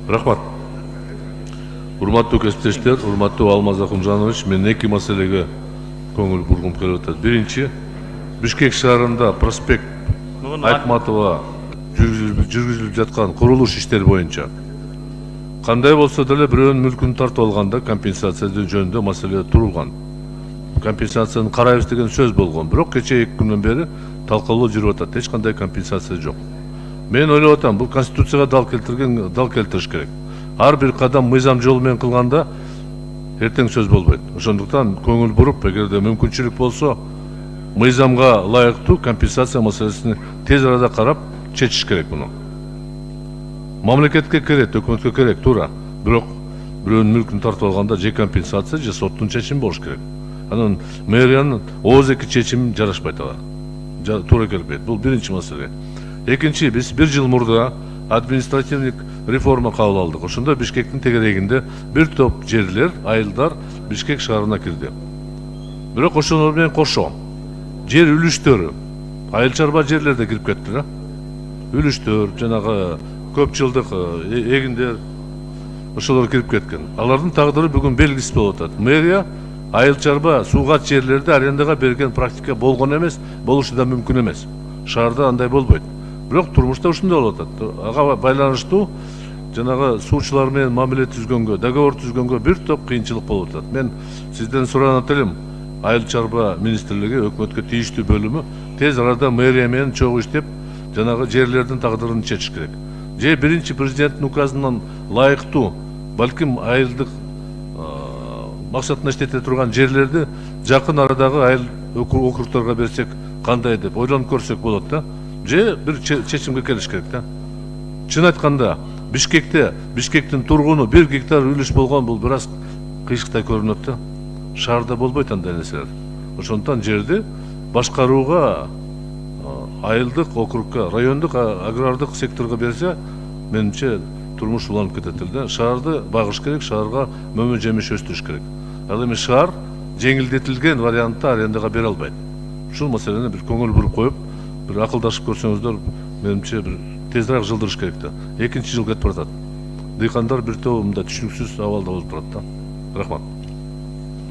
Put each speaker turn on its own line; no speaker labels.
Рахмат. Урматтуу кесиптештер, урматтуу Алмаз Акымжанович, мен эки маселеге көңүл бургум келип атат. Биринчи, Бишкек шаарында проспект Айтматова жүргүзүлүп жаткан курулуш иштери боюнча кандай болсо деле бирөөнүн мүлкүн тартып алганда компенсация жөнүндө маселе турулган. Компенсацияны карайбыз деген сөз болгон, бирок кече 2 күндөн бери талкалоо жүрүп атат. Эч кандай компенсация жок. Мен ойлоп атам, бул конституцияга дал келтириш керек. Ар бир кадам мыйзам жолу менен кылганда эртең сөз болбойт. Ошондуктан көңүл буруп, эгерде мүмкүнчүлүк болсо, мыйзамга ылайыктуу компенсация маселесин тез арада карап чечиш керек муну. Мамлекетке керек, өкмөткө керек, туура. Бирок бирөөнүн мүлкүн тартып алганда же компенсация, же соттун чечими болуш керек. Анан мэриянын ооз-эки чечими жарашпайт ага. Туура келбейт. Бул биринчи маселе. Экинчи, биз 1 жыл мурда административдик реформа кабыл алдык. Ошондо Бишкектин тегерегинде бир топ жерлер, айылдар Бишкек шаарына кирди. Бирок ошонун менен кошо жер үлүштөрү, айыл чарба жерлерде кирип кетти да. Үлүштөр, жанагы көп жылдык эгиндер, ошолор кирип кеткен. Алардын тагдыры бүгүн белгисиз болуп атат. Мэрия айыл чарба суугат жерлерди арендага берген практика болгон эмес, болушу да мүмкүн эмес. Шаарда андай болбойт. Бирок турмушта ушундай болуп атат. Ага байланыштуу жанагы суучулар менен мамиле түзгөнгө, договор түзгөнгө бир топ кыйынчылык болуп атат. Мен сизден суранат элем, айыл чарба министрлиги, өкмөткө тийиштүү бөлүмү тез арада мэрия менен чогуу иштеп, жанагы жерлердин тагдырын чечиш керек. Же биринчи президенттин указынан ылайыктуу, балким айылдык максатына иштете турган жерлерди жакын арадагы айыл округторго берсек кандай деп ойлонуп көрсөк болот да. Же бир чечимге келиш керек да. Чын айтканда, Бишкектин тургуну 1 гектар үлүш болгон, бул бир аз кыйшыктай көрүнөт да. Шаарда болбойт андай нерселер. Ошондуктан жерди башкарууга айылдык округка, райондук агрардык секторго берсе, менимче турмуш уланып кетет эле да. Шаарды багыш керек, шаарга мөмө жемиш өстүрүш керек. Ал эми шаар жеңилдетилген вариантта арендага бере албайт. Ушул маселени бир көңүл буруп коюп, бир акылдашып көрсөңүздөр, менимче бир тезирээк жылдырыш керек да. 2-жыл кетип баратат. Дыйкандар бир тобу мындай түшүнүксүз абалда болуп турат да. Рахмат.